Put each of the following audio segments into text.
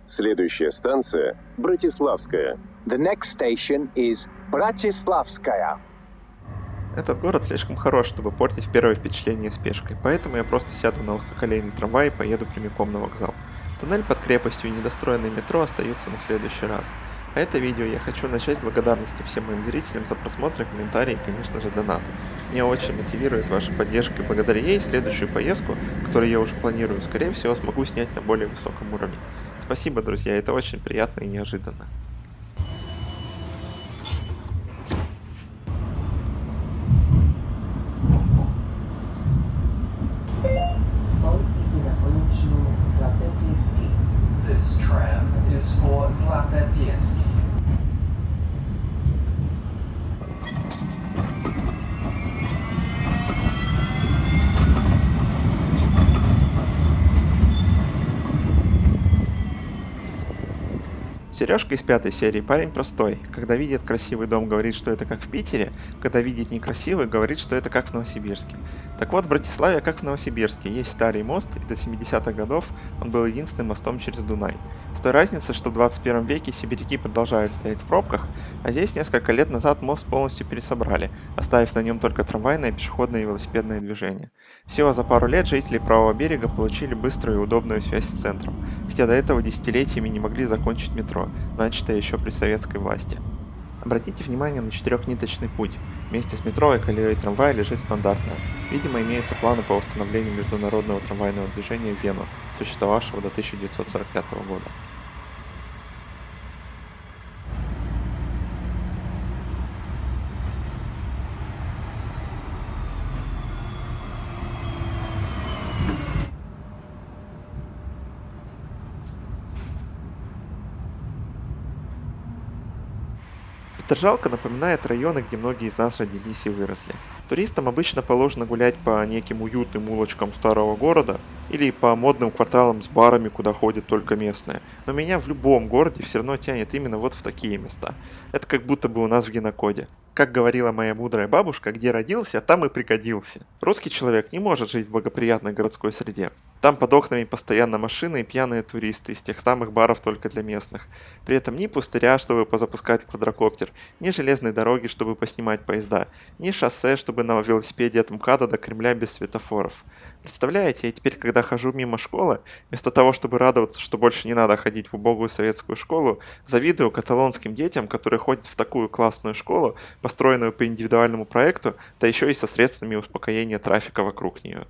Следующая станция – Братиславская. The next station is Bratislavskaya. Этот город слишком хорош, чтобы портить первое впечатление спешкой, поэтому я просто сяду на узкоколейный трамвай и поеду прямиком на вокзал. Туннель под крепостью и недостроенное метро остаются на следующий раз. А это видео я хочу начать с благодарности всем моим зрителям за просмотры, комментарии и, конечно же, донаты. Меня очень мотивирует ваша поддержка, и благодаря ей следующую поездку, которую я уже планирую, скорее всего, смогу снять на более высоком уровне. Спасибо, друзья, это очень приятно и неожиданно. This tram is for Zlaté Pieski. Сережка из 5 серии парень простой. Когда видит красивый дом, говорит, что это как в Питере, когда видит некрасивый, говорит, что это как в Новосибирске. Так вот, в Братиславе, как в Новосибирске, есть старый мост, и до 70-х годов он был единственным мостом через Дунай. С той разницей, что в 21 веке сибиряки продолжают стоять в пробках, а здесь несколько лет назад мост полностью пересобрали, оставив на нем только трамвайное, пешеходное и велосипедное движение. Всего за пару лет жители правого берега получили быструю и удобную связь с центром, хотя до этого десятилетиями не могли закончить метро, начатое еще при советской власти. Обратите внимание на четырехниточный путь. Вместе с метро и колеей трамвая лежит стандартная. Видимо, имеются планы по восстановлению международного трамвайного движения в Вену, существовавшего до 1945 года. Петержалка напоминает районы, где многие из нас родились и выросли. Туристам обычно положено гулять по неким уютным улочкам старого города или по модным кварталам с барами, куда ходят только местные. Но меня в любом городе все равно тянет именно вот в такие места. Это как будто бы у нас в генокоде. Как говорила моя мудрая бабушка, где родился, там и пригодился. Русский человек не может жить в благоприятной городской среде. Там под окнами постоянно машины и пьяные туристы из тех самых баров только для местных. При этом ни пустыря, чтобы позапускать квадрокоптер, ни железной дороги, чтобы поснимать поезда, ни шоссе, чтобы на велосипеде от МКАДа до Кремля без светофоров. Представляете, я теперь, когда хожу мимо школы, вместо того, чтобы радоваться, что больше не надо ходить в убогую советскую школу, завидую каталонским детям, которые ходят в такую классную школу, построенную по индивидуальному проекту, да еще и со средствами успокоения трафика вокруг нее.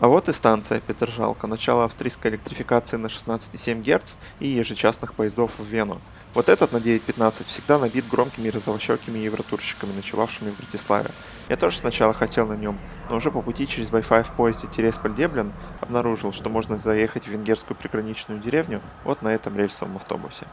А вот и станция Петержалка, начало австрийской электрификации на 16,7 Гц и ежечасных поездов в Вену. Вот этот на 9.15 всегда набит громкими розовощекими евротурщиками, ночевавшими в Братиславе. Я тоже сначала хотел на нем, но уже по пути через Wi-Fi в поезде Тересполь-Деблин обнаружил, что можно заехать в венгерскую приграничную деревню вот на этом рельсовом автобусе.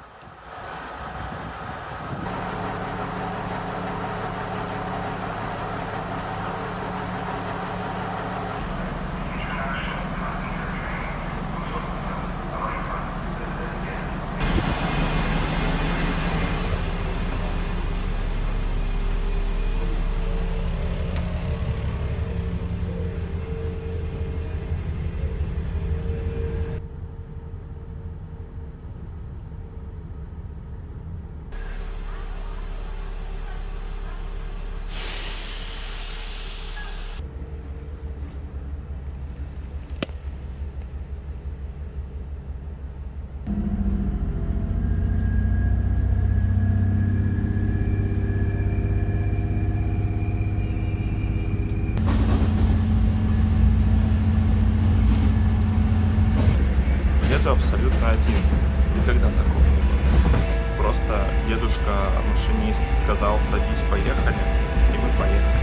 Еду абсолютно один. Никогда такого не было. Просто дедушка, машинист, сказал: садись, поехали, и мы поехали.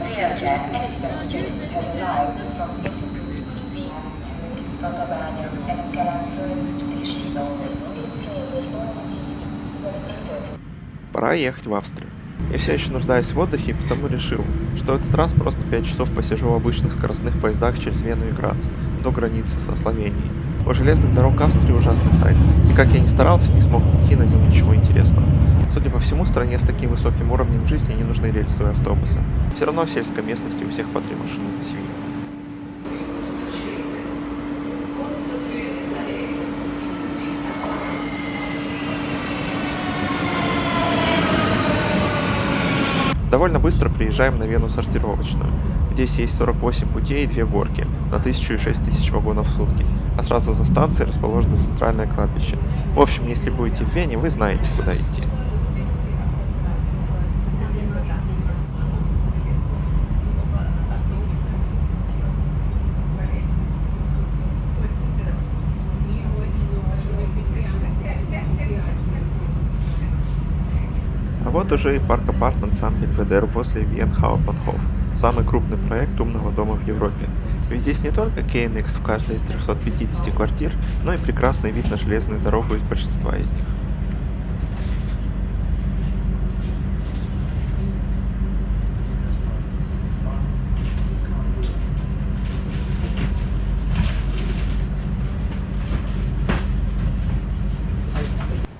Railjet and its passengers have arrived from Vienna, Rotterdam, and Frankfurt stations on Пора ехать в Австрию. Я все еще нуждаюсь в отдыхе, и потому решил, что в этот раз просто 5 часов посижу в обычных скоростных поездах через Вену и Грац, до границы со Словенией. У железных дорог Австрии ужасный сайт, и как я ни старался, не смог найти на нем ничего интересного. Судя по всему, стране с таким высоким уровнем жизни не нужны рельсовые автобусы. Все равно в сельской местности у всех по 3 машины на семью. Довольно быстро приезжаем на Вену сортировочную. Здесь есть 48 путей и 2 горки на 1000 и 6000 вагонов в сутки, а сразу за станцией расположено центральное кладбище. В общем, если будете в Вене, вы знаете, куда идти. А вот уже и парк апартмент Сан-Бельведер возле Виен-Хауптенhof, самый крупный проект умного дома в Европе. Ведь здесь не только KNX в каждой из 350 квартир, но и прекрасный вид на железную дорогу из большинства из них.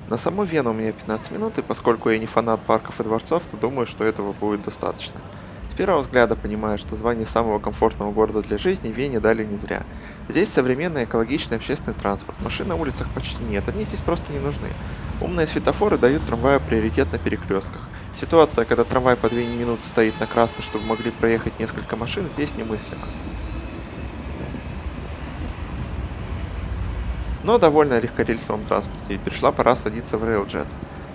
На саму Вену у меня 15 минут, и поскольку я не фанат парков и дворцов, то думаю, что этого будет достаточно. С первого взгляда понимаю, что звание самого комфортного города для жизни Вене дали не зря. Здесь современный экологичный общественный транспорт, машин на улицах почти нет, они здесь просто не нужны. Умные светофоры дают трамваю приоритет на перекрестках. Ситуация, когда трамвай по 2 минуты стоит на красной, чтобы могли проехать несколько машин, здесь немыслима. Но довольно о легкорельсовом транспорте, ведь пришла пора садиться в Railjet.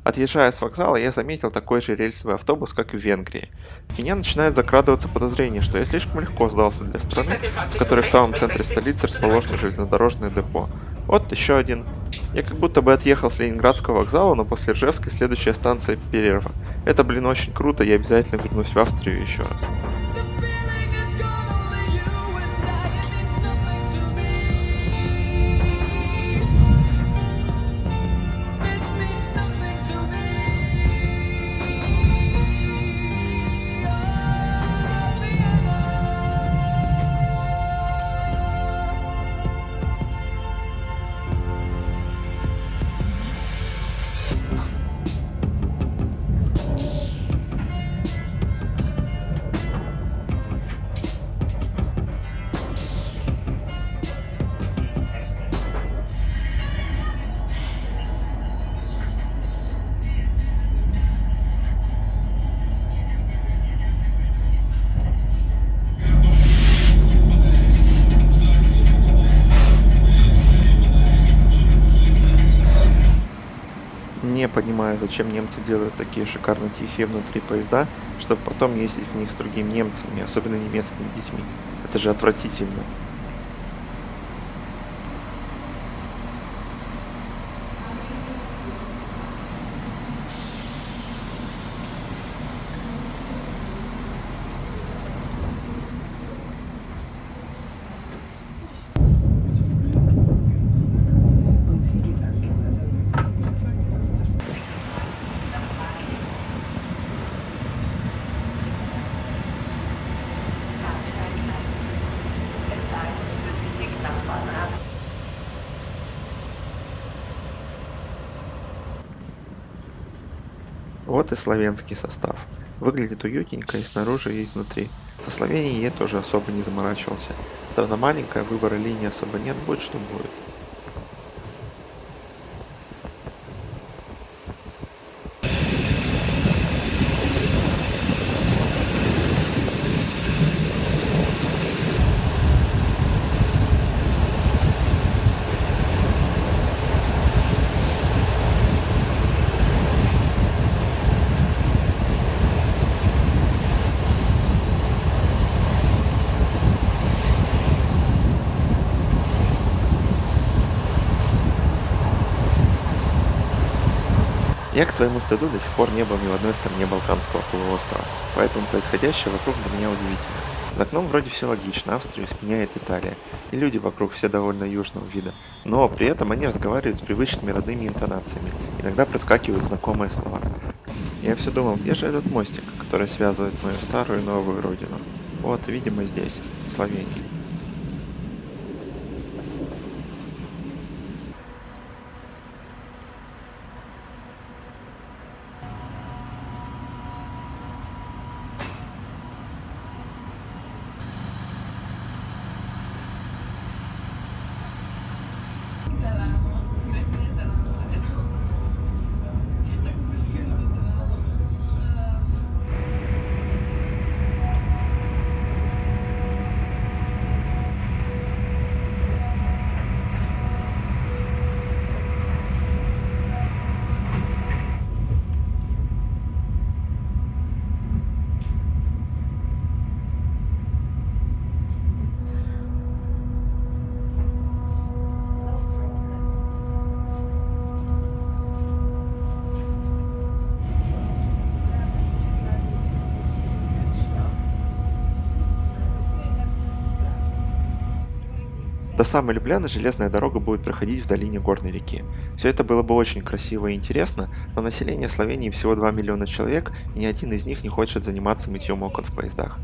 Отъезжая с вокзала, я заметил такой же рельсовый автобус, как и в Венгрии. Меня начинает закрадываться подозрение, что я слишком легко сдался для страны, в которой в самом центре столицы расположено железнодорожное депо. Вот еще один. Я как будто бы отъехал с Ленинградского вокзала, но после Ржевской следующая станция Перерва. Это, блин, очень круто, я обязательно вернусь в Австрию еще раз. Не понимаю, зачем немцы делают такие шикарно тихие внутри поезда, чтобы потом ездить в них с другими немцами, особенно немецкими детьми. Это же отвратительно. Вот и славянский состав. Выглядит уютненько и снаружи, и изнутри. Со Словенией я тоже особо не заморачивался. Страна маленькая, выбора линии особо нет, будет что будет. Я, к своему стыду, до сих пор не был ни в одной стороне Балканского полуострова, поэтому происходящее вокруг для меня удивительно. За окном вроде все логично, Австрию сменяет Италия, и люди вокруг все довольно южного вида, но при этом они разговаривают с привычными родными интонациями, иногда проскакивают знакомые слова. Я все думал, где же этот мостик, который связывает мою старую и новую родину? Вот, видимо, здесь, в Словении. До самой Любляны железная дорога будет проходить в долине горной реки. Все это было бы очень красиво и интересно, но население Словении всего 2 миллиона человек, и ни один из них не хочет заниматься мытьем окон в поездах.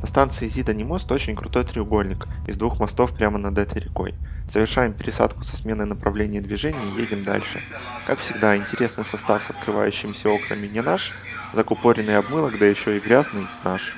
На станции Зидани мост очень крутой треугольник из двух мостов прямо над этой рекой. Совершаем пересадку со сменой направления движения и едем дальше. Как всегда, интересный состав с открывающимися окнами не наш, закупоренный обмылок, да еще и грязный наш.